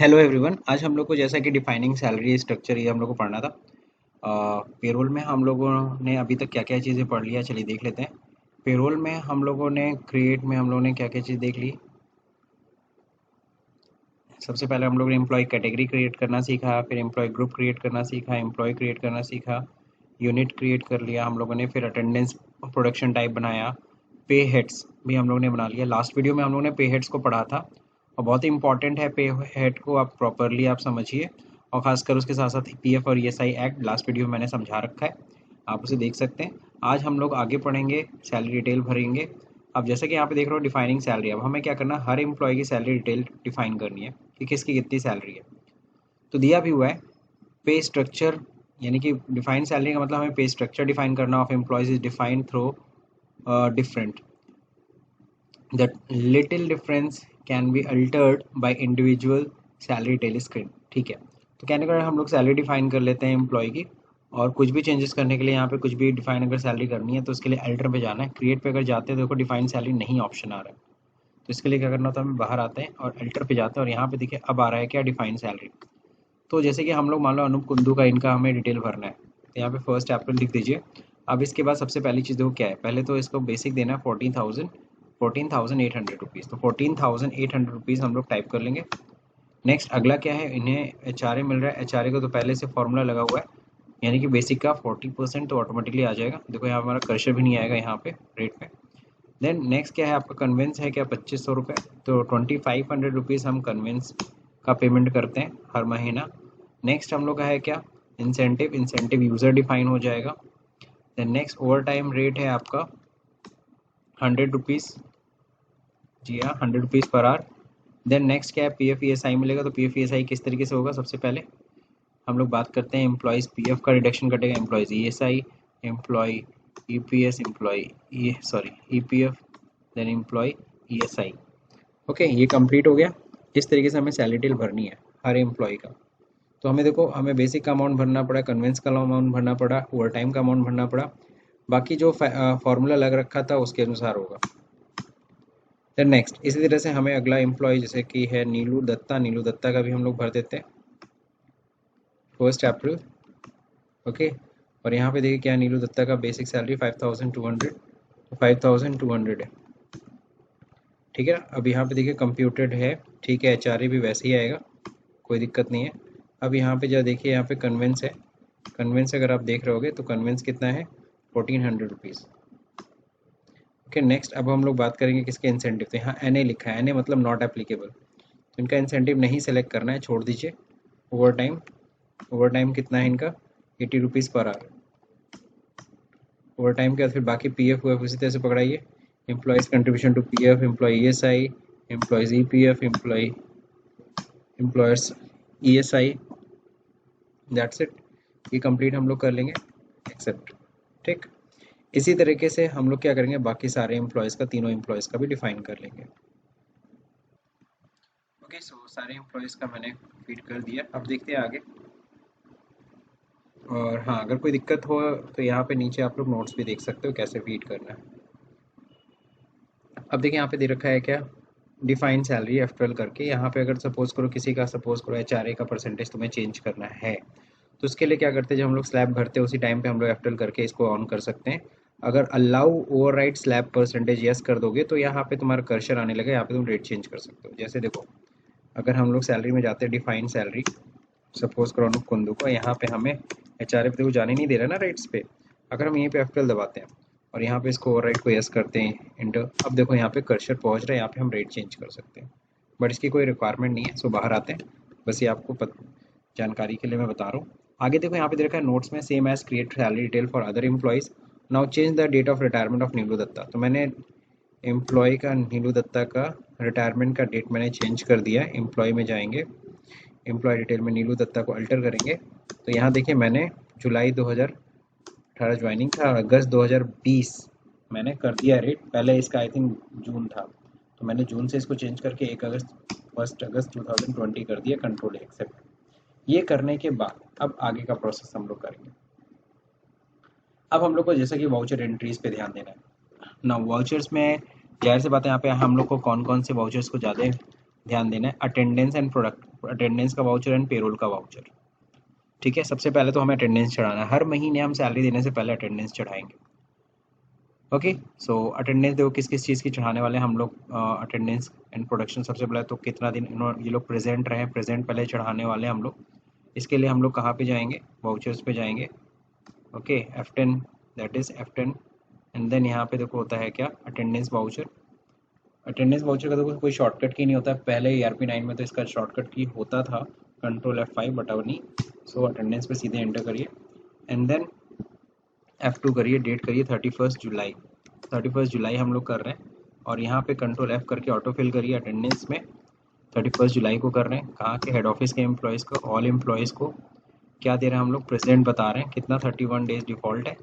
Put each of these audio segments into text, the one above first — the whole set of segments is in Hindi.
Hello everyone. आज हम लोग को जैसा कि डिफाइनिंग सैलरी स्ट्रक्चर ये हम लोग को पढ़ना था। पेरोल में हम लोगों ने अभी तक क्या क्या चीज़ें पढ़ लिया, चलिए देख लेते हैं। पेरोल में हम लोगों ने क्रिएट में हम लोगों ने क्या क्या चीज़ देख ली। सबसे पहले हम लोगों ने एम्प्लॉय कैटेगरी क्रिएट करना सीखा, फिर एम्प्लॉय ग्रुप क्रिएट करना सीखा, एम्प्लॉय क्रिएट करना सीखा, यूनिट क्रिएट कर लिया हम लोगों ने, फिर अटेंडेंस प्रोडक्शन टाइप बनाया, पे हेड्स भी हम लोगों ने बना लिया। लास्ट वीडियो में हम लोगों ने पे हेड्स को पढ़ा था और बहुत ही इंपॉर्टेंट है पे हेड को आप प्रॉपरली आप समझिए, और खासकर उसके साथ साथ पीएफ और ईएसआई एक्ट लास्ट वीडियो में मैंने समझा रखा है, आप उसे देख सकते हैं। आज हम लोग आगे पढ़ेंगे, सैलरी डिटेल भरेंगे। अब जैसे कि यहाँ पे देख रहे हो डिफाइनिंग सैलरी, अब हमें क्या करना है, हर एम्प्लॉय की सैलरी डिटेल डिफाइन करनी है कि किसकी कितनी सैलरी है। तो दिया भी हुआ है पे स्ट्रक्चर, यानी कि डिफाइंड सैलरी का मतलब हमें पे स्ट्रक्चर डिफाइन करना of employees is defined through different that little difference can be altered by individual salary detail screen. ठीक है, तो कहने का हम लोग सैलरी डिफाइन कर लेते हैं एम्प्लॉय की, और कुछ भी चेंजेस करने के लिए यहाँ पे कुछ भी डिफाइन अगर सैलरी करनी है तो उसके लिए अल्टर पे जाना है। क्रिएट पे अगर जाते हैं तो देखो डिफाइन सैलरी नहीं ऑप्शन आ रहा है, तो इसके लिए क्या करना होता है, हमें बाहर आते हैं और अल्टर पे जाते हैं, और यहाँ पे देखिए अब आ रहा है क्या, डिफाइन सैलरी। तो जैसे कि हम लोग मान लो अनूप कुंदू का इनका हमें डिटेल भरना है, तो यहाँ पे 1 अप्रैल लिख दीजिए। अब इसके बाद सबसे पहली चीज़ देखो क्या है, पहले तो इसको बेसिक देना है 14,800 रुपीज़, तो 14,800 रुपीज़ हम लोग टाइप कर लेंगे। नेक्स्ट अगला क्या है, इन्हें एचआरए मिल रहा है, एचआरए को तो पहले से फॉर्मूला लगा हुआ है, यानी कि बेसिक का 40% तो ऑटोमेटिकली आ जाएगा। देखो यहाँ हमारा कर्सर भी नहीं आएगा यहाँ पे रेट पे। देन नेक्स्ट क्या है आपका, कन्वेंस है क्या 2500 रुपये, तो 2500 रुपीज़ हम कन्वेंस का पेमेंट करते हैं हर महीना। नेक्स्ट हम लोग का है क्या, इंसेंटिव, इंसेंटिव यूज़र डिफाइन हो जाएगा। Then next overtime rate है आपका 100 रुपीज़, जी हाँ 100 rupees per hour. Then next क्या है, पी एफ ई एस आई मिलेगा, तो पी एफ ई एस आई किस तरीके से होगा, सबसे पहले हम लोग बात करते हैं एम्प्लॉयज़ पी एफ का रिडक्शन कटेगा, employees E S I, employee E P S, employee E P F, then employee E S I. Okay, ये कंप्लीट हो गया। इस तरीके से हमें सैलरी डिटेल भरनी है हर एम्प्लॉय का। तो हमें देखो, हमें बेसिक का अमाउंट भरना पड़ा, कन्वेंस का अमाउंट भरना पड़ा, ओवर टाइम का अमाउंट भरना पड़ा, बाकी जो फॉर्मूला लग रखा था उसके अनुसार होगा। फिर नेक्स्ट इसी तरह से हमें अगला एम्प्लॉय जैसे कि है नीलू दत्ता, नीलू दत्ता का भी हम लोग भर देते हैं 1 अप्रैल। ओके, और यहाँ पे देखिए क्या, नीलू दत्ता का बेसिक सैलरी 5200, तो 5200 है। ठीक है, अब यहाँ पे देखिए कंप्यूटेड है, ठीक है, एच भी वैसे ही आएगा, कोई दिक्कत नहीं है। अब यहाँ पे जो देखिए यहाँ पे कन्वेंस है, कन्वेंस अगर आप देख रहे होगे तो कन्वेंस कितना है, 1400 रुपीज़। ओके, नेक्स्ट अब हम लोग बात करेंगे किसके इंसेंटिव, तो यहाँ एन ए लिखा है, एन ए मतलब नॉट एप्लीकेबल, तो इनका इंसेंटिव नहीं सेलेक्ट करना है, छोड़ दीजिए। ओवर टाइम, ओवर टाइम कितना है इनका, 80 rupees per hour. Over time के बाद फिर बाकी पी एफ उसी तरह से पकड़ाइए, employees contribution to P F, employ E S I, employees E P F, employ employers E S I, that's it. ये कंप्लीट हम लोग कर लेंगे, एक्सेप्ट। ठीक, इसी तरीके से हम लोग क्या करेंगे, बाकी सारे एम्प्लॉयज़ का, तीनों एम्प्लॉयज़ का भी डिफाइन कर लेंगे। ओके, सो सारे एम्प्लॉयज़ का मैंने फीड कर दिया, अब देखते हैं आगे। और हाँ, अगर कोई दिक्कत हो तो यहाँ पे नीचे आप लोग नोट्स भी देख सकते हो कैसे फीड करना है। अब देखिए यहाँ पे दे रखा है क्या, डिफाइन सैलरी एफ 12 करके। यहाँ पे अगर सपोज करो किसी का, सपोज करो एच आर ए का परसेंटेज तुम्हें चेंज करना है, तो उसके लिए क्या करते हैं, जब हम लोग स्लैब भरते हैं उसी टाइम पे हम लोग एफ 12 करके इसको ऑन कर सकते हैं। अगर allow override slab percentage yes कर दोगे तो यहाँ पे तुम्हारा कर्सर आने लगा, यहाँ पे तुम रेट चेंज कर सकते हो। जैसे देखो, अगर हम लोग सैलरी में जाते हैं, डिफाइन सैलरी, सपोज करो अनुप कुंदू को, यहाँ पे हमें एच आर ए पे देखो जाने नहीं दे रहा ना रेट्स पे। अगर हम यहीं पे एफ 12 दबाते हैं और यहाँ पे इसको ओवरराइड को यस करते हैं इंटर, अब देखो यहाँ पे कर्सर पहुँच रहा है, यहाँ पे हम रेट चेंज कर सकते हैं, बट इसकी कोई रिक्वायरमेंट नहीं है। सो बाहर आते हैं, बस ये आपको जानकारी के लिए मैं बता रहा हूँ। आगे देखो यहाँ पे दे रखा है नोट्स में, same as create salary detail for other employees, now change the date of retirement of Neelu Dutta. तो मैंने एम्प्लॉय का, नीलू दत्ता का रिटायरमेंट का डेट मैंने चेंज कर दिया है। एम्प्लॉय में जाएंगे, एम्प्लॉय डिटेल में नीलू दत्ता को अल्टर करेंगे, तो यहाँ देखिए मैंने जुलाई 2018 ज्वाइनिंग था, अगस्त 2020 मैंने कर दिया रेट, पहले इसका आई थिंक जून था, तो मैंने जून से इसको चेंज करके 1 अगस्त 2020 कर दिया, कंट्रोल एक्सेप्ट। ये करने के बाद अब आगे का प्रोसेस हम लोग करेंगे। अब हम लोग को जैसा कि वाउचर एंट्रीज पे ध्यान देना है ना, वाउचर्स में जाहिर सी बात है यहाँ पे हम लोग को कौन कौन से वाउचर्स को ज़्यादा ध्यान देना है, अटेंडेंस एंड प्रोडक्ट अटेंडेंस का वाउचर एंड पेरोल का वाउचर। ठीक है, सबसे पहले तो हमें अटेंडेंस चढ़ाना है, हर महीने हम सैलरी देने से पहले अटेंडेंस चढ़ाएंगे। ओके, सो अटेंडेंस देखो किस किस चीज़ की चढ़ाने वाले हैं हम लोग। अटेंडेंस एंड प्रोडक्शन, सबसे पहले तो कितना दिन ये लोग प्रेजेंट रहे, प्रेजेंट पहले चढ़ाने वाले हैं हम लोग। इसके लिए हम लोग कहाँ पे जाएंगे, वाउचर्स पे जाएंगे। Okay, F10, that is F10। And then यहाँ पे देखो होता है क्या, अटेंडेंस वाउचर। अटेंडेंस वाउचर का देखो कोई शॉर्टकट की नहीं होता है, पहले ERP9 में तो इसका शॉर्टकट की होता था कंट्रोल F5, बट अब नहीं। सो अटेंडेंस पे सीधे एंटर करिए एंड देन F2 करिए, डेट करिए 31 जुलाई। 31 जुलाई हम लोग कर रहे हैं और यहाँ पे कंट्रोल F करके ऑटो फिल करिए अटेंडेंस में। 31 जुलाई को कर रहे हैं, कहाँ के, हेड ऑफिस के एम्प्लॉयज़ को, ऑल एम्प्लॉयज़ को क्या दे रहे हैं हम लोग, प्रेजेंट बता रहे हैं, कितना 31 डेज डिफ़ॉल्ट है,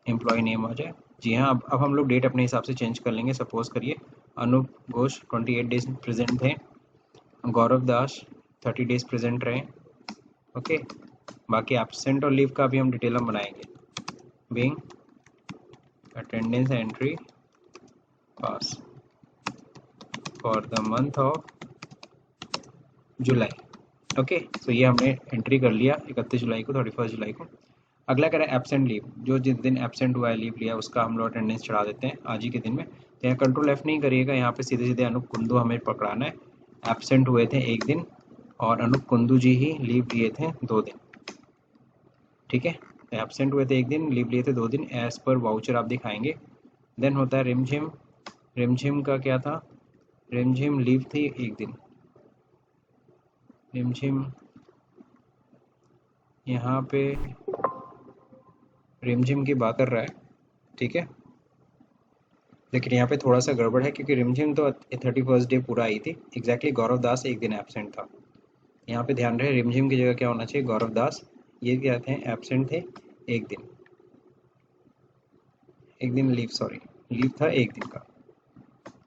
एम्प्लॉय नेम आ जाए। जी हाँ, अब हम लोग डेट अपने हिसाब से चेंज कर लेंगे। सपोज करिए अनूप घोष 28 डेज प्रेजेंट थे, गौरव दास 30 डेज प्रेजेंट रहे। ओके, बाकी एब्सेंट और लीव का भी हम डिटेल हम बनाएंगे। Being attendance entry pass for the month of July. Okay, so ये हमने एंट्री कर लिया 31 जुलाई को, 31 जुलाई को। अगला करें एब्सेंट लीव, जो जिस दिन एब्सेंट हुआ है, लीव लिया, उसका हम लोग अटेंडेंस चढ़ा देते हैं आज ही के दिन में। तो यहाँ कंट्रोल F नहीं करिएगा, यहाँ पे सीधे सीधे अनूप कुंदू हमें पकड़ाना है। एब्सेंट हुए थे 1 दिन और अनूप कुंदू जी ही लीव लिए थे 2 दिन। ठीक है, एब्सेंट हुए थे 1 दिन, लीव लिए थे 2 दिन, एज पर वाउचर आप दिखाएंगे। देन होता है रिमझिम। रिमझिम का क्या था, रिमझिम लीव थी 1 दिन। रिमझिम यहाँ पे रिमझिम की बात कर रहा है। ठीक है, लेकिन यहाँ पे थोड़ा सा गड़बड़ है क्योंकि रिमझिम तो 31 डे पूरा आई थी एग्जैक्टली, गौरव दास 1 दिन एब्सेंट था। यहाँ पे ध्यान रहे, रिमझिम की जगह क्या होना चाहिए, गौरव दास, ये क्या थे, एब्सेंट थे 1 दिन। 1 दिन लीव, सॉरी, लीव था 1 दिन का।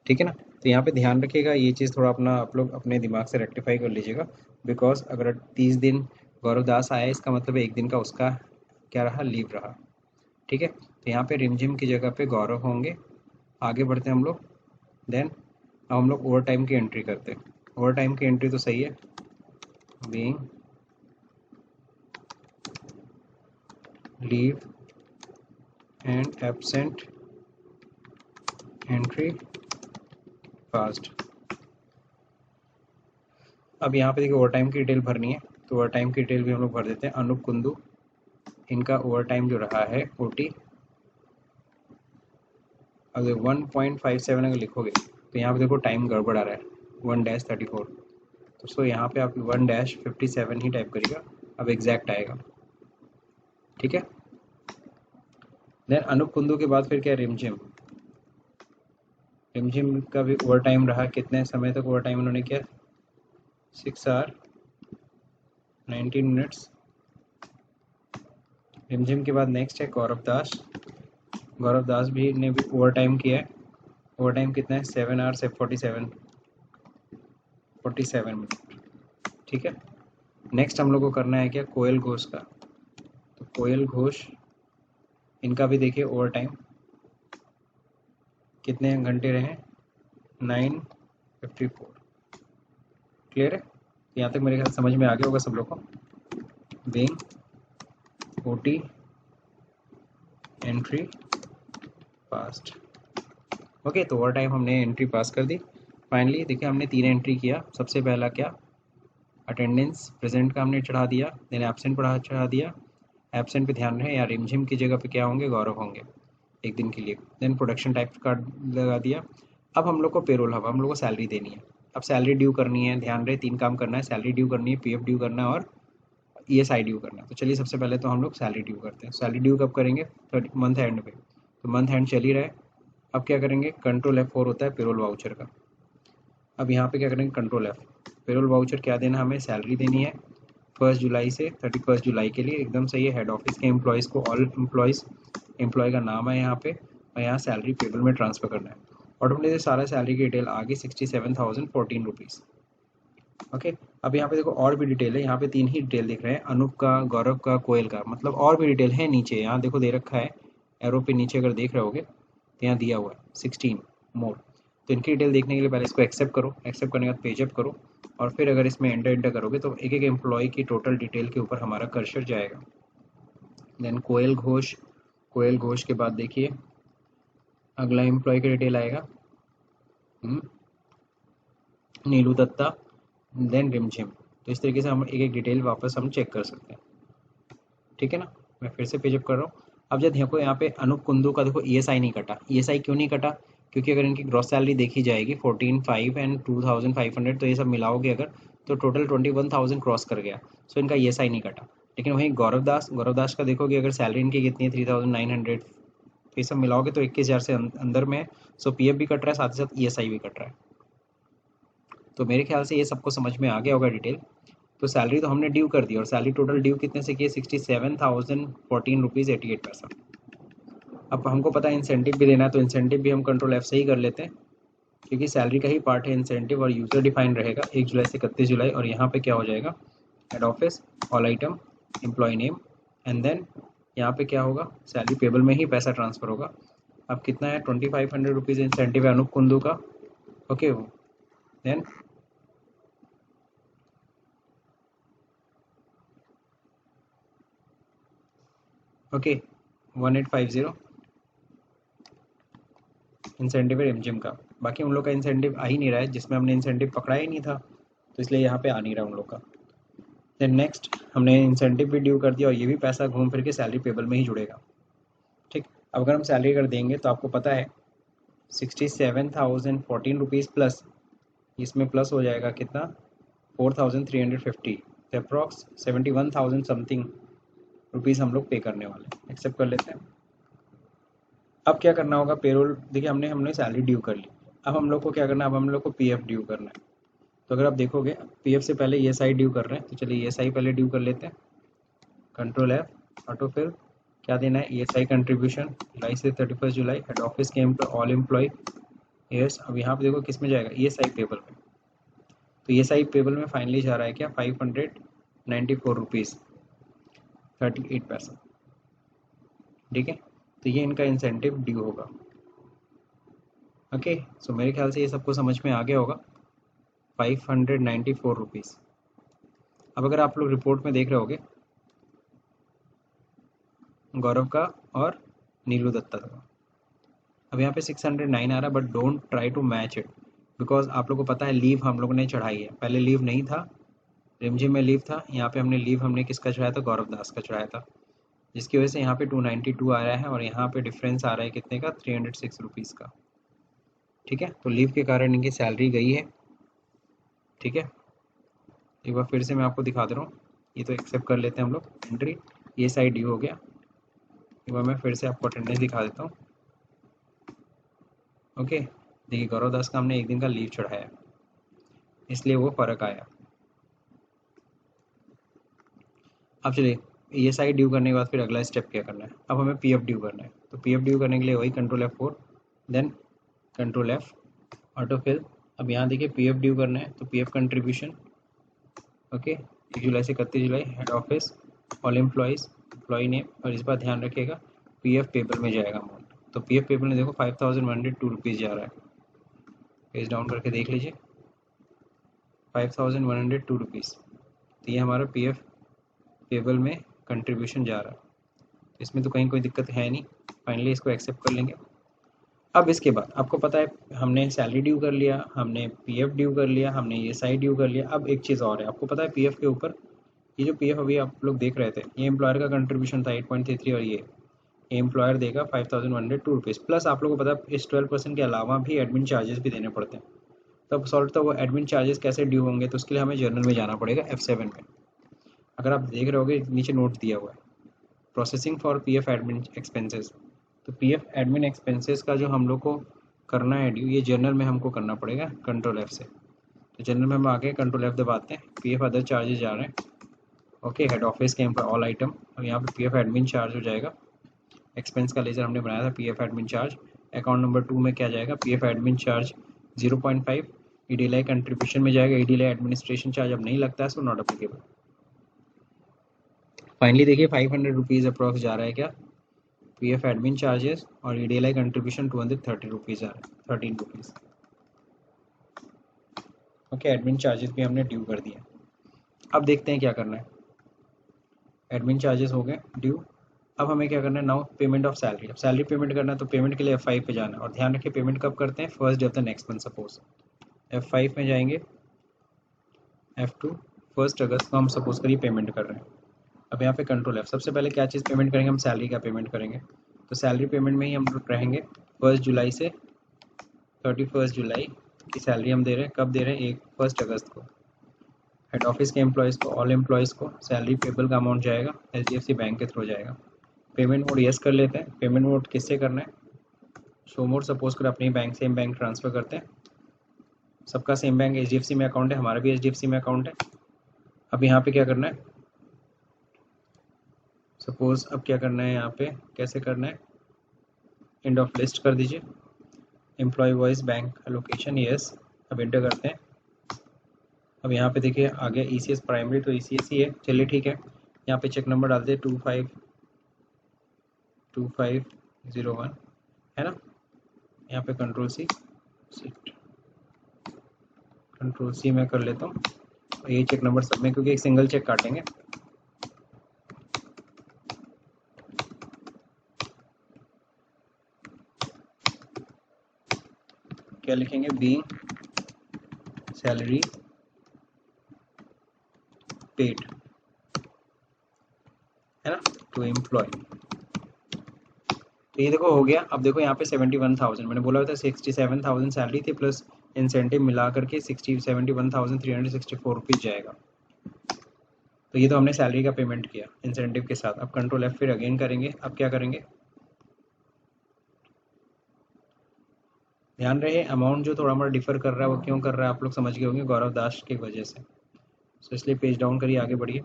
ठीक है ना, तो यहाँ पे ध्यान रखिएगा, ये चीज़ थोड़ा अपना आप लोग अपने दिमाग से रेक्टिफाई कर लीजिएगा। बिकॉज अगर 30 दिन गौरव दास आया, इसका मतलब 1 दिन का उसका क्या रहा, लीव रहा। ठीक है, तो यहाँ पे रिमझिम की जगह पे गौरव होंगे। आगे बढ़ते हैं हम लोग। देन अब हम लोग ओवर टाइम की एंट्री करते हैं। ओवर टाइम की एंट्री तो सही है, being leave and absent entry past. अब यहाँ पे देखिए ओवर टाइम की डिटेल भरनी है, तो ओवर टाइम की डिटेल भी हम लोग भर देते हैं। अनूप कुंदू, इनका ओवर टाइम जो रहा है OT, अगर 1.57 अगर लिखोगे तो यहाँ पे देखो टाइम गड़बड़ आ रहा है 1-34, तो सो यहाँ पे आप 1-57 ही टाइप करिएगा, अब एग्जैक्ट आएगा। ठीक है, देन अनूप कुंदू के बाद फिर क्या, रिमझिम। रिमझिम का भी ओवर टाइम रहा, कितने समय तक ओवर टाइम उन्होंने किया, 6 आवर 19 मिनट्स। रिमझिम के बाद नेक्स्ट है गौरव दास। गौरव दास भी ने भी ओवर टाइम किया है, ओवर टाइम कितना है, 7 आवर्स 47 मिनट। ठीक है, नेक्स्ट हम लोग को करना है क्या, कोयल घोष का। तो कोयल घोष, इनका भी देखिए ओवर टाइम कितने घंटे रहे, 9:54। क्लियर है, यहाँ तक मेरे ख्याल समझ में आ गया होगा सब लोग को। Being OT entry past. Okay, तो ओवर टाइम हमने एंट्री पास कर दी। फाइनली देखिए हमने 3 एंट्री किया। सबसे पहला क्या, अटेंडेंस प्रेजेंट का हमने चढ़ा दिया, देन एब्सेंट पढ़ा चढ़ा दिया। एब्सेंट पे ध्यान रहे, या रिमझिम की जगह पे क्या होंगे, गौरव होंगे 1 दिन के लिए। देन प्रोडक्शन टाइप कार्ड लगा दिया। अब हम लोग को पेरोल, अब हम लोग को सैलरी देनी है। अब सैलरी ड्यू करनी है, ध्यान रहे 3 काम करना है, सैलरी ड्यू करनी है, PF ड्यू करना है और ESI ड्यू करना है। तो चलिए सबसे पहले तो हम लोग सैलरी ड्यू करते हैं। सैलरी ड्यू कब करेंगे, मंथ एंड पे, तो मंथ एंड चल ही रहा है। अब क्या करेंगे, कंट्रोल F4 होता है पेरोल वाउचर का। अब यहाँ पे क्या करेंगे, कंट्रोल F, पेरोल वाउचर क्या देना, हमें सैलरी देनी है 1 जुलाई से 31 जुलाई के लिए, एकदम सही है। हेड ऑफिस के एम्प्लॉयज़ को, ऑल एम्प्लॉयज़, एम्प्लॉय का नाम है यहाँ पे, और यहाँ सैलरी पेबल में ट्रांसफ़र करना है। ऑटोमेटिक सारा सैलरी की डिटेल आ गई, 67,014 रुपीज़। ओके, अब यहाँ पे देखो और भी डिटेल है, यहाँ पे 3 ही डिटेल दिख रहे हैं, अनूप का, गौरव का, कोयल का, मतलब और भी डिटेल है नीचे। यहाँ देखो दे रखा है एरो पे नीचे, अगर देख रहे होगे तो यहाँ दिया हुआ है 16 मोर। तो इनकी डिटेल देखने के लिए पहले इसको एक्सेप्ट करो, एक्सेप्ट करने के बाद पेजअप करो, और फिर अगर इसमें एंटर करोगे तो एक एक एम्प्लॉय की टोटल डिटेल के ऊपर हमारा कर्सर जाएगा। देन कोयल घोष के बाद देखिए अगला एम्प्लॉय का डिटेल आएगा, नीलू दत्ता, देन रिमझिम। तो इस तरीके से हम एक एक डिटेल वापस हम चेक कर सकते हैं, ठीक है ना। मैं फिर से पेजअप कर रहा हूँ। अब जब देखो यहाँ पे अनूप कुंदू का देखो ईएसआई नहीं कटा। ईएसआई क्यों नहीं कटा? क्योंकि अगर इनकी ग्रॉस सैलरी देखी जाएगी 14,500 एंड 2,500, तो ये सब मिलाओगे अगर तो टोटल 21,000 क्रॉस कर गया, सो इनका ईएसआई नहीं कटा। लेकिन वहीं गौरव दास का देखोगे अगर सैलरी इनकी कितनी है 3,900, तो ये सब मिलाओगे तो 21,000 से अंदर में है। सो पीएफ भी कट रहा है, साथ ही साथ ईएसआई भी कट रहा है। तो मेरे ख्याल से ये सबको समझ में आ गया होगा डिटेल। तो सैलरी तो हमने ड्यू कर दी, और सैलरी टोटल ड्यू कितने से की है? 67,014 रुपीज़ 88 पैसा। अब हमको पता है इंसेंटिव भी देना है, तो इंसेंटिव भी हम कंट्रोल एफ से ही कर लेते हैं, क्योंकि सैलरी का ही पार्ट है इंसेंटिव, और यूजर डिफाइन रहेगा 1 जुलाई से 31 जुलाई। और यहाँ पे क्या हो जाएगा? Head office, all item, employee name, and then यहाँ पे क्या होगा? सैलरी पेबल में ही पैसा ट्रांसफर होगा। अब कितना है? 2,500 रुपीज़ इंसेंटिव है अनूप कुंदू का। ओके, देन ओके 1850 इंसेंटिव है रिमझिम का। बाकी उन लोग का इंसेंटिव आ ही नहीं रहा है, जिसमें हमने इंसेंटिव पकड़ा ही नहीं था, तो इसलिए यहाँ पे आ नहीं रहा उन लोग का। देन नेक्स्ट हमने इंसेंटिव भी ड्यू कर दिया, और ये भी पैसा घूम फिर के सैलरी पेबल में ही जुड़ेगा, ठीक। अब अगर हम सैलरी कर देंगे तो आपको पता है 67,014 रुपीज़ प्लस, इसमें प्लस हो जाएगा कितना? 4,350, तो अप्रॉक्स 71,000 समथिंग रुपीज़ हम लोग पे करने वाले हैं। एक्सेप्ट कर लेते हैं। अब क्या करना होगा? पेरोल देखिए हमने हमने सैलरी ड्यू कर ली। अब हम लोग को क्या करना है? अब हम लोग को पीएफ ड्यू करना है। तो अगर आप देखोगे पीएफ से पहले ईएसआई ड्यू कर रहे हैं, तो चलिए ईएसआई पहले ड्यू कर लेते हैं। Control F, auto fill. क्या देना है? ईएसआई कंट्रीब्यूशन जुलाई से 31 जुलाई, हेड ऑफिस के ऑल एम्प्लॉय। यस, अब यहाँ पे देखो किस में जाएगा? ईएसआई पेबल में। तो ईएसआई पेबल में फाइनली जा रहा है क्या? 594 रुपीज़ 38 पैसा, ठीक है। तो ये इनका इंसेंटिव ड्यू होगा। ओके, सो मेरे ख्याल से ये सबको समझ में आ गया होगा। 594 रुपीज़। अब अगर आप लोग रिपोर्ट में देख रहे होगे गौरव का और नीलू दत्ता का, अब यहाँ पे 609 आ रहा है, but don't try to match it, because आप लोगों को पता है लीव हम लोगों ने चढ़ाई है। पहले लीव नहीं था, रिमझिम में लीव था, यहाँ पे हमने लीव हमने किसका चढ़ाया था? गौरव दास का चढ़ाया था, जिसकी वजह से यहाँ पे 292 आ रहा है, और यहाँ पे डिफरेंस आ रहा है कितने का? 306 रुपीज़ का, ठीक है। तो लीव के कारण इनकी सैलरी गई है, ठीक है। एक बार फिर से मैं आपको दिखा दे रहा हूँ, ये तो एक्सेप्ट कर लेते हैं हम लोग एंट्री, ये साइड ड्यू हो गया। एक बार मैं फिर से आपको अटेंडेंस दिखा देता हूँ। ओके, देखिए गौरव दास का हमने एक दिन का लीव चढ़ाया, इसलिए वो फ़र्क आया। अब चलिए ईएसआई ड्यू करने के बाद फिर अगला स्टेप क्या करना है? अब हमें पीएफ ड्यू करना है। तो पीएफ ड्यू करने के लिए वही control F4, then control F, auto fill. अब यहाँ देखिए पीएफ ड्यू करना है, तो पीएफ कंट्रीब्यूशन, ओके, 1 जुलाई से 31 जुलाई, head office, all employees, employ name, और इस बार ध्यान रखिएगा पीएफ पेबल में जाएगा अमाउंट। तो पीएफ पेबल में देखो 5,102 रुपीज़ जा रहा है, पेज डाउन करके देख लीजिए 5,102 रुपीज़। तो ये हमारा पीएफ पेबल में कंट्रीब्यूशन जा रहा है, तो इसमें तो कहीं कोई दिक्कत है नहीं। फाइनली इसको एक्सेप्ट कर लेंगे। अब इसके बाद आपको पता है हमने सैलरी ड्यू कर लिया, हमने पीएफ ड्यू कर लिया, हमने ईएसआई ड्यू कर लिया। अब एक चीज़ और है, आपको पता है पीएफ के ऊपर ये जो पीएफ अभी आप लोग देख रहे थे, ये एम्प्लॉयर का कंट्रीब्यूशन था 8.33, और ये एम्प्लॉयर देगा 5,102 रुपीज़ प्लस। आप लोगों को पता है इस 12% के अलावा भी एडमिन चार्जेस भी देने पड़ते हैं। तब सॉल्व तो वो एडमिन चार्जेस कैसे ड्यू होंगे? तो उसके लिए हमें जर्नल में जाना पड़ेगा F7 में। अगर आप देख रहे होगे नीचे नोट दिया हुआ है, processing for PF admin expenses. तो पीएफ एडमिन एक्सपेंसेस का जो हम लोग को करना है ड्यू, ये जर्नल में हमको करना पड़ेगा कंट्रोल एफ से। तो जर्नल में हम आगे कंट्रोल एफ दबाते हैं, पीएफ अदर चार्जेस जा रहे हैं, ओके, हेड ऑफिस के ऊपर ऑल आइटम, और यहाँ पे पीएफ एडमिन चार्ज हो जाएगा। एक्सपेंस का लेजर हमने बनाया था PF admin charge. Account number 2 में क्या जाएगा? पीएफ एडमिन चार्ज 0.5, ईडीएलआई कंट्रीब्यूशन में जाएगा, ईडीएलआई एडमिनिस्ट्रेशन चार्ज अब नहीं लगता है, सो नॉट अप्लीकेबल। फाइनली देखिए 500 रुपीज़ अप्रॉक्स जा रहा है क्या? पीएफ एडमिन चार्जेस, और ईडीएलआई कंट्रीब्यूशन 230 रुपीज़ आ रहा है, 13 रुपीज़। ओके, एडमिन चार्जेस भी हमने ड्यू कर दिए। अब देखते हैं क्या करना है। एडमिन चार्जेस हो गए ड्यू। अब हमें क्या करना है, नाउ पेमेंट ऑफ सैलरी। अब सैलरी पेमेंट करना है तो पेमेंट के लिए F5 पे जाना है, और ध्यान रखिए पेमेंट कब करते हैं, first day of the next month. Suppose F5 में जाएंगे, F2 1 अगस्त को हम सपोज करिए पेमेंट कर रहे हैं। अब यहाँ पे कंट्रोल F, सबसे पहले क्या चीज़ पेमेंट करेंगे, हम सैलरी का पेमेंट करेंगे। तो सैलरी पेमेंट में ही हम लोग रहेंगे। 1 जुलाई से 31 जुलाई की सैलरी हम दे रहे हैं। कब दे रहे हैं, 1 अगस्त को। हेड ऑफिस के एम्प्लॉयज़ को, ऑल एम्प्लॉयज़ को सैलरी पेबल का अमाउंट जाएगा HDFC बैंक के थ्रू जाएगा। पेमेंट मोड यस कर लेते हैं। पेमेंट मोड किससे करना है, शो मोड सपोज कर अपनी बैंक सेम बैंक ट्रांसफ़र करते हैं। सबका सेम बैंक HDFC में अकाउंट है, हमारा भी HDFC में अकाउंट है। अब यहाँ पे क्या करना है, सपोज अब क्या करना है, यहाँ पे कैसे करना है, एंड ऑफ लिस्ट कर दीजिए। Employee wise bank location yes, अब एंटर करते हैं। अब यहाँ पे देखिए आ गया ECS प्राइमरी, तो ECS ही है, चलिए ठीक है। यहाँ पे चेक नंबर डालते हैं 252501 है ना। यहाँ पे कंट्रोल सी मैं कर लेता हूँ। ये चेक नंबर सब में, क्योंकि एक सिंगल चेक काटेंगे। क्या लिखेंगे, बीइंग सैलरी पेड है ना टू एम्प्लॉय। तो ये देखो हो गया। अब देखो यहाँ पे 71,000 मैंने बोला था, 67,000 सैलरी थी प्लस इंसेंटिव मिला करके 71,364 रुपीज़ जाएगा। तो ये तो हमने सैलरी का पेमेंट किया इंसेंटिव के साथ। अब कंट्रोल F फिर अगेन करेंगे। अब क्या करेंगे, ध्यान रहे अमाउंट जो थोड़ा मोड़ा डिफर कर रहा है वो क्यों कर रहा है, आप लोग समझ गए होंगे, गौरव दास की वजह से। तो इसलिए पेज डाउन करिए, आगे बढ़िए।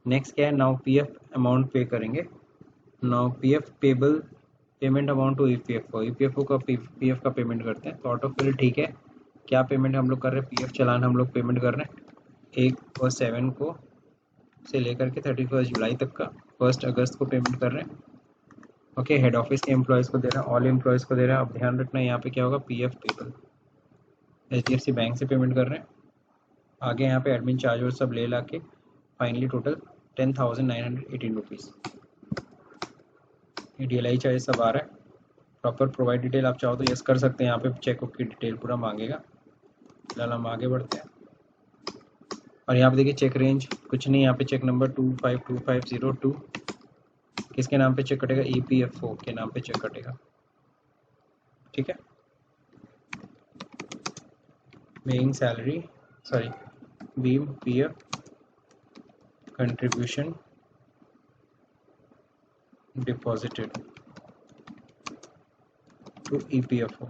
नेक्स्ट क्या है, नाउ PF अमाउंट पे करेंगे। Now PF payable payment amount to EPFO का PF का पेमेंट करते हैं। तो ऑटो फिल ठीक है। क्या पेमेंट हम लोग कर रहे हैं, PF चालान हम लोग पेमेंट कर रहे हैं 1/7 को से लेकर के 31 जुलाई तक का 1 अगस्त को पेमेंट कर रहे हैं। ओके, हेड ऑफिस के एम्प्लॉयज़ को दे रहा है, ऑल एम्प्लॉयज़ को दे रहा है। अब ध्यान रखना यहाँ पे क्या होगा, PF पेबल HDFC बैंक से पेमेंट कर रहे हैं। आगे यहाँ पे एडमिन चार्ज और सब ले ला के फाइनली टोटल 10,918 रुपीज़। ये DLI चार्ज सब आ रहा है। प्रॉपर प्रोवाइड डिटेल आप चाहो तो यस कर सकते हैं। यहाँ पे चेकअप की डिटेल पूरा मांगेगा। फिलहाल हम आगे बढ़ते हैं। और यहाँ पे देखिए चेक रेंज कुछ नहीं, यहाँ पे चेक नंबर 252502 किसके नाम पे चेक कटेगा, EPFO के नाम पे चेक कटेगा। ठीक है, being salary sorry being PF contribution deposited to EPFO।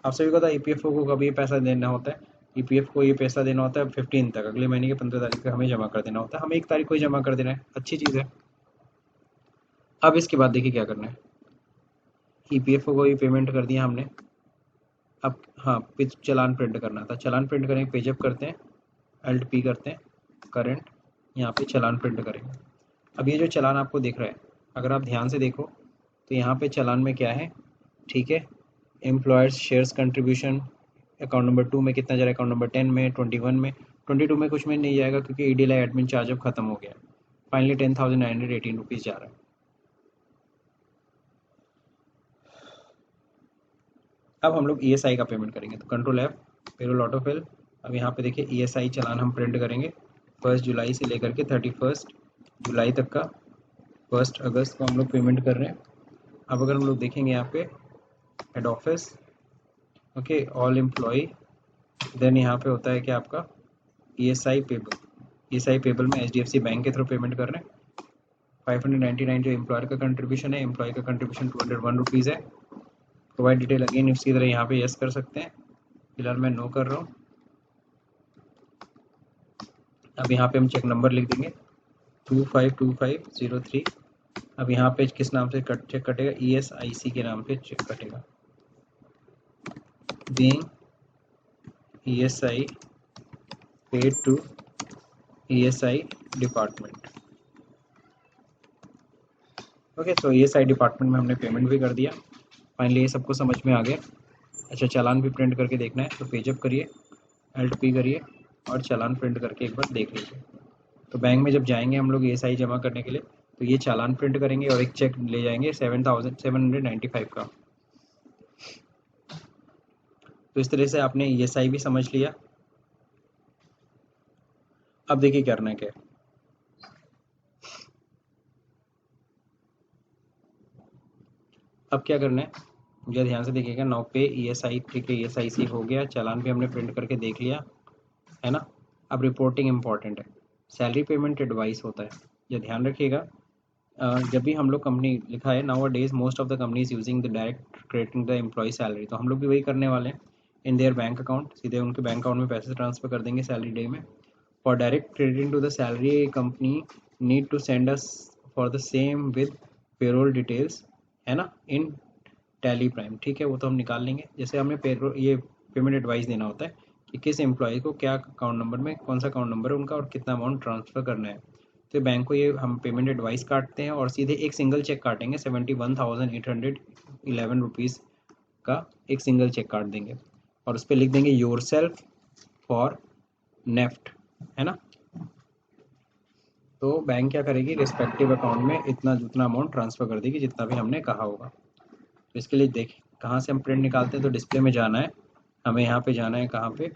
आप सभी को पता है EPFO को कभी पैसा देना होता है, EPF को ये पैसा देना होता है 15 तक, अगले महीने के 15 तारीख तक हमें जमा कर देना होता है। हमें 1 तारीख को ही जमा कर देना है, अच्छी चीज़ है। अब इसके बाद देखिए क्या करना है, EPFO को ये पेमेंट कर दिया हमने। अब हाँ, चालान प्रिंट करना था, चालान प्रिंट करेंगे, पेजअप करते हैं, Alt P करते हैं, करंट, यहाँ पे चालान प्रिंट करेंगे। अब ये जो चालान आपको दिख रहा है, अगर आप ध्यान से देखो तो यहाँ पे चालान में क्या है, ठीक है, employers shares contribution account number 2 में कितना जा रहा है, अकाउंट नंबर 10 में, 21 में, 22 में कुछ में नहीं जाएगा क्योंकि EDLI एडमिन चार्ज अब खत्म हो गया। फाइनली 10,918 रुपीज़ जा रहा है। अब हम लोग ESI का पेमेंट करेंगे, तो कंट्रोल F पेरोल ऑटोफिल। अब यहाँ पे देखिए ESI चालान हम प्रिंट करेंगे 1 जुलाई से लेकर के 31 जुलाई तक का। 1 अगस्त को हम लोग पेमेंट कर रहे हैं। अब अगर हम लोग देखेंगे यहाँ पे head office, okay, all employee, then यहाँ पे होता है कि आपका ESI पेबल में HDFC बैंक के थ्रू पेमेंट कर रहे हैं। 599 जो एम्प्लॉयर का कंट्रीब्यूशन है, एम्प्लॉय का कंट्रीब्यूशन 201 रुपीज़ है। प्रोवाइड डिटेल अगेन उसी तरह यहाँ पे यस कर सकते हैं, फिलहाल मैं नो कर रहा हूँ। अब यहाँ पे हम चेक नंबर लिख देंगे 252503। अब यहाँ पे किस नाम से चेक कटेगा, ESIC के नाम पे चेक कटेगा, being ESI paid to ESI department. Okay, तो ESI डिपार्टमेंट में हमने पेमेंट भी कर दिया। फाइनली ये सबको समझ में आ गया। अच्छा, चालान भी प्रिंट करके देखना है तो पेजअप करिए, एल्ट पी करिए और चालान प्रिंट करके एक बार देख लीजिए। तो बैंक में जब जाएंगे हम लोग ESI जमा करने के लिए, तो ये चालान प्रिंट करेंगे और एक चेक ले जाएंगे 7,795 का। तो इस तरह से आपने ESI भी समझ लिया। अब देखिए करना है क्या। अब क्या करना है, मुझे ध्यान से देखिएगा। नाउ पे ESI, ठीक है, ESIC हो गया, चालान भी हमने प्रिंट करके देख लिया है ना। अब रिपोर्टिंग इंपॉर्टेंट है, सैलरी पेमेंट एडवाइस होता है, ये ध्यान रखिएगा। जब भी हम लोग कंपनी लिखा है nowadays most of the companies using the direct crediting the employee salary, तो हम लोग भी वही करने वाले हैं। इन देयर बैंक अकाउंट, सीधे उनके बैंक अकाउंट में पैसे ट्रांसफर कर देंगे सैलरी डे में। For direct crediting to the salary company need to send us for the same with payroll details, है ना, इन टैली प्राइम, ठीक है, वो तो हम निकाल लेंगे। जैसे हमें पेरोल, ये पेमेंट एडवाइस देना होता है कि किस एम्प्लॉय को क्या अकाउंट नंबर में, कौन सा अकाउंट नंबर है उनका और कितना अमाउंट ट्रांसफर करना है। तो बैंक को ये हम पेमेंट एडवाइस काटते हैं और सीधे एक सिंगल चेक काटेंगे 71,811 रुपीज़ का एक सिंगल चेक काट देंगे और उस पर लिख देंगे योर सेल्फ फॉर नेफ्ट, है ना। तो बैंक क्या करेगी, रिस्पेक्टिव अकाउंट में इतना जितना अमाउंट ट्रांसफर कर देगी जितना भी हमने कहा होगा। तो इसके लिए देख कहाँ से हम प्रिंट निकालते हैं, तो डिस्प्ले में जाना है हमें, यहाँ पे जाना है कहाँ पे,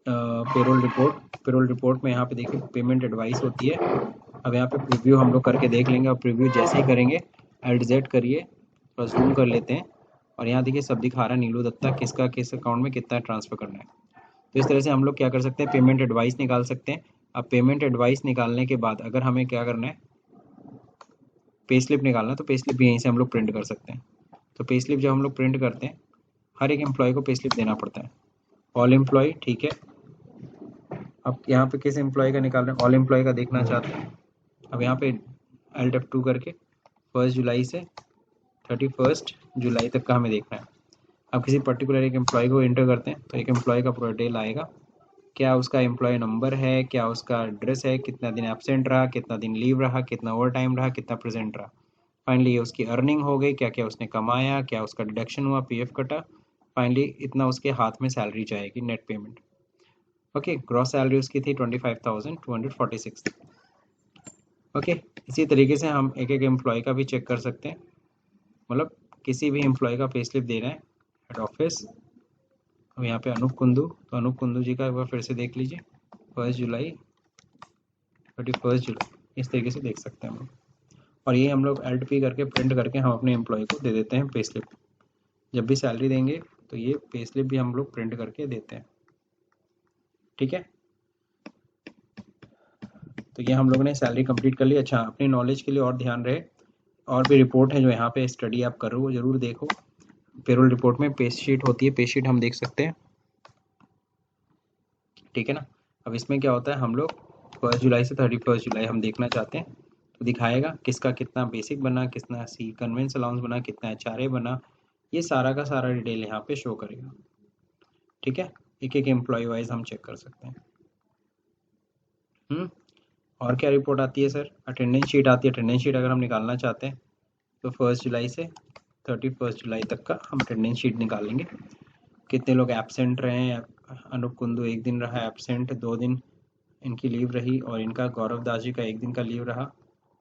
पेरोल रिपोर्ट। पेरोल रिपोर्ट में यहाँ पे देखिए पेमेंट एडवाइस होती है। अब यहाँ पे प्रीव्यू हम लोग करके देख लेंगे और प्रीव्यू जैसे ही करेंगे Alt Z करिए, थोड़ा जूम कर लेते हैं और यहाँ देखिए सब दिखा रहा है नीलू दत्ता किसका किस अकाउंट में कितना ट्रांसफर करना है। तो इस तरह से हम लोग क्या कर सकते हैं, पेमेंट एडवाइस निकाल सकते हैं। अब पेमेंट एडवाइस निकालने के बाद अगर हमें क्या करना है, पे स्लिप निकालना है, तो पे स्लिप भी यहीं से हम लोग प्रिंट कर सकते हैं। तो पे स्लिप जब हम लोग प्रिंट करते हैं, हर एक एम्प्लॉय को पे स्लिप देना पड़ता है, ऑल एम्प्लॉय, ठीक है। अब यहाँ पे किस एम्प्लॉय का निकाल रहे हैं, ऑल एम्प्लॉय का देखना चाहते हैं। अब यहाँ पे Alt F2 करके 1 जुलाई से 31 जुलाई तक का हमें देखना है। अब किसी पर्टिकुलर एक एम्प्लॉय को एंटर करते हैं तो एक एम्प्लॉय का पूरा डिटेल आएगा, क्या उसका एम्प्लॉय नंबर है, क्या उसका एड्रेस है, कितना दिन एब्सेंट रहा, कितना दिन लीव रहा, कितना ओवर टाइम रहा, कितना प्रेजेंट रहा। फाइनली ये उसकी अर्निंग हो गई, क्या क्या उसने कमाया, क्या उसका डिडक्शन हुआ, PF कटा। फाइनली इतना उसके हाथ में सैलरी जाएगी, net payment. Okay, gross salary उसकी थी 25,246। ओके, इसी तरीके से हम एक एक एम्प्लॉय का भी चेक कर सकते हैं, मतलब किसी भी एम्प्लॉय का पे स्लिप दे रहे हैं हेड ऑफिस। अब यहाँ पे अनूप कुंदू, तो अनूप कुंदू जी का एक बार फिर से देख लीजिए, 1 जुलाई, 31 जुलाई, इस तरीके से देख सकते हैं हम लोग। और ये हम लोग Alt P करके प्रिंट करके हम अपने एम्प्लॉय को दे देते हैं पे स्लिप। जब भी सैलरी देंगे तो ये पे स्लिप भी हम लोग प्रिंट करके देते हैं, ठीक है। तो ये हम लोगों ने सैलरी कंप्लीट कर ली। अच्छा, अपनी नॉलेज के लिए और ध्यान रहे, और भी रिपोर्ट है जो यहाँ पे स्टडी आप करो, वो जरूर देखो। पेरोल रिपोर्ट में पे शीट होती है, पे शीट हम देख सकते हैं, ठीक है ना। अब इसमें क्या होता है, हम लोग 1 जुलाई से 31 जुलाई हम देखना चाहते हैं, तो दिखाएगा किसका कितना बेसिक बना, कितना सी कन्वेंस अलाउंस बना, कितना HRA बना, ये सारा का सारा डिटेल यहाँ पे शो करेगा, ठीक है। एक एक एम्प्लॉय वाइज हम चेक कर सकते हैं। और क्या रिपोर्ट आती है सर, अटेंडेंस शीट आती है। अटेंडेंस शीट अगर हम निकालना चाहते हैं तो 1 जुलाई से 31 जुलाई तक का हम अटेंडेंस शीट निकालेंगे, कितने लोग एबसेंट रहे हैं। अनूप कुंदू 1 दिन रहा एबसेंट, 2 दिन इनकी लीव रही, और इनका गौरव दास जी का 1 दिन का लीव रहा।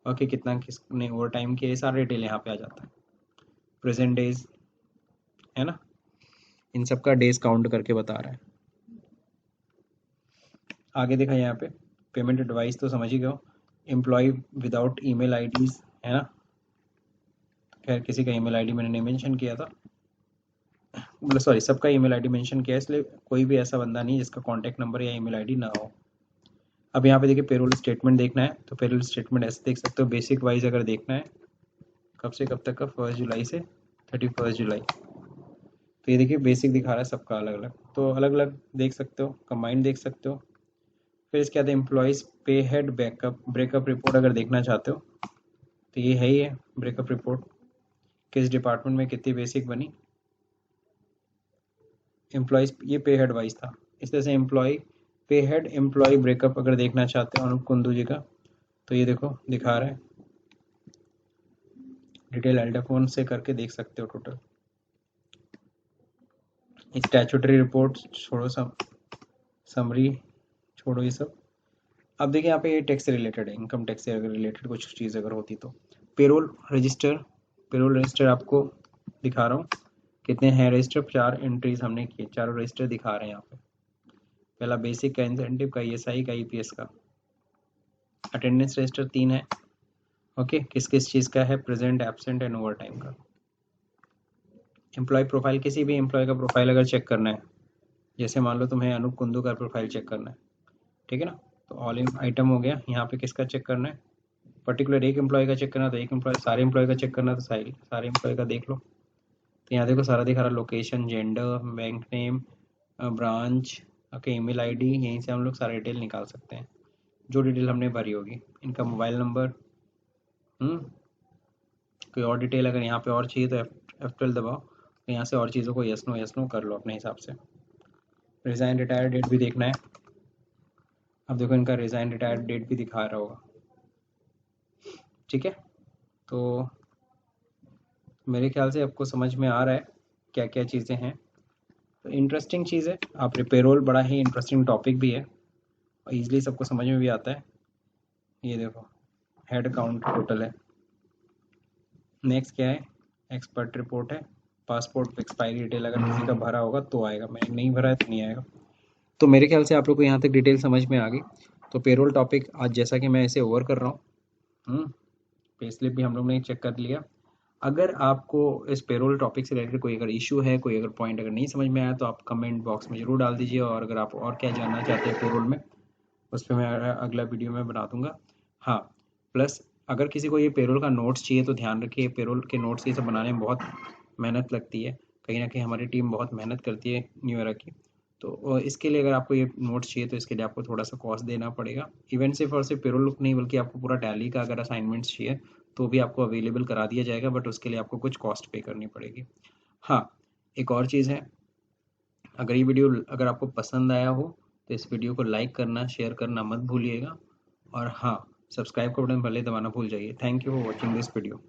ओके, कितना किसने ओवर टाइम किया, ये सारा डिटेल यहाँ पे आ जाता है। प्रेजेंट डेज, है ना, इन सब का डेज काउंट करके बता रहा है। आगे देखा यहाँ पे पेमेंट एडवाइस तो समझ ही गए, एम्प्लॉय विदाउट ईमेल आईडीज, है ना। खैर किसी का ईमेल आईडी मैंने नहीं मेंशन किया था, मतलब सॉरी सबका ईमेल आईडी मेंशन किया है, इसलिए कोई भी ऐसा बंदा नहीं जिसका कॉन्टैक्ट नंबर या ईमेल आईडी ना हो। अब यहाँ पे देखिए पेरोल स्टेटमेंट देखना है, तो पेरोल स्टेटमेंट ऐसे देख सकते हो, बेसिक वाइज अगर देखना है कब से कब तक का, 1 जुलाई से 31 जुलाई। तो ये देखिए बेसिक दिखा रहा है सबका अलग अलग, तो अलग अलग देख सकते हो, कंबाइंड देख सकते हो। फिर इसके बाद एम्प्लॉयज़ पे हेड बैकअप ब्रेकअप रिपोर्ट अगर देखना चाहते हो तो ये है ही है ब्रेकअप रिपोर्ट, किस डिपार्टमेंट में कितनी बेसिक बनी। एम्प्लॉयज़ ये पे हेड वाइज था। इस तरह से एम्प्लॉय पे हेड एम्प्लॉय ब्रेकअप अगर देखना चाहते हो अनूप कुंदू जी का, तो ये देखो दिखा रहा है डिटेल, एल्डाफोन से करके देख सकते हो टोटल। स्टैचुटरी रिपोर्ट छोड़ो सब, समरी छोड़ो ये सब। अब देखिए यहाँ पे ये टैक्स से रिलेटेड है, इनकम टैक्स से अगर रिलेटेड कुछ चीज़ अगर होती तो पेरोल रजिस्टर आपको दिखा रहा हूँ कितने हैं रजिस्टर। 4 एंट्रीज हमने किए, चारों रजिस्टर दिखा रहे हैं यहाँ पे। पहला बेसिक का, इंसेंटिव का, ईएसआई का, ईपीएस का। अटेंडेंस रजिस्टर 3 है। ओके, किस किस चीज़ का है, present, absent and over time का। एम्प्लॉय प्रोफाइल, किसी भी एम्प्लॉय का प्रोफाइल अगर चेक करना है, जैसे मान लो तुम्हें अनूप कुंदू का प्रोफाइल चेक करना है, ठीक है ना, तो ऑल इन आइटम हो गया। यहाँ पे किसका चेक करना है, पर्टिकुलर एक एम्प्लॉय का चेक करना, तो एक एम्प्लॉय, सारे एम्प्लॉय का चेक करना तो सारे एम्प्लॉय का देख लो। तो यहाँ देखो सारा दिखा रहा, location, gender, bank name, branch, okay, email ID, यहीं से हम लोग सारे डिटेल निकाल सकते हैं जो डिटेल हमने भरी होगी। इनका मोबाइल नंबर, कोई और डिटेल अगर यहाँ पे और चाहिए तो F12 दबाओ, तो यहाँ से और चीज़ों को यस नो कर लो अपने हिसाब से। रिज़ाइन रिटायर डेट भी देखना है। अब देखो इनका रिज़ाइन रिटायर डेट भी दिखा रहा होगा, ठीक है। तो मेरे ख्याल से आपको समझ में आ रहा है क्या क्या चीज़ें हैं। तो इंटरेस्टिंग चीज़ है, आप पेरोल बड़ा ही इंटरेस्टिंग टॉपिक भी है और ईजिली सबको समझ में भी आता है। ये देखो हेड काउंट टोटल है। नेक्स्ट क्या है, एक्सपर्ट रिपोर्ट है। पासपोर्ट एक्सपायरी डिटेल अगर किसी का भरा होगा तो आएगा, मैंने नहीं भरा है तो नहीं आएगा। तो मेरे ख्याल से आप लोग को यहाँ तक डिटेल समझ में आ गई। तो पेरोल टॉपिक आज जैसा कि मैं इसे ओवर कर रहा हूँ, पे स्लिप भी हम लोग ने चेक कर लिया। अगर आपको इस पेरोल टॉपिक से रिलेटेड कोई अगर इशू है, कोई अगर पॉइंट अगर नहीं समझ में आया, तो आप कमेंट बॉक्स में ज़रूर डाल दीजिए। और अगर आप और क्या जानना चाहते हैं पेरोल में, उस पर मैं अगला वीडियो में बना दूंगा। हाँ, प्लस अगर किसी को ये पेरोल का नोट्स चाहिए तो ध्यान रखिए, पेरोल के नोट्स ये सब बनाने में बहुत मेहनत लगती है। कहीं ना कहीं हमारी टीम बहुत मेहनत करती है न्यू ईयर की। तो इसके लिए अगर आपको ये नोट्स चाहिए तो इसके लिए आपको थोड़ा सा कॉस्ट देना पड़ेगा। इवन सिर्फ और सिर्फ पेरोल नहीं, बल्कि आपको पूरा टैली का अगर असाइनमेंट्स चाहिए तो भी आपको अवेलेबल करा दिया जाएगा, बट उसके लिए आपको कुछ कॉस्ट पे करनी पड़ेगी। हाँ, एक और चीज़ है, अगर ये वीडियो अगर आपको पसंद आया हो तो इस वीडियो को लाइक करना, शेयर करना मत भूलिएगा। और हाँ, सब्सक्राइब का बटन भले दबाना भूल जाइए। Thank you for watching this video.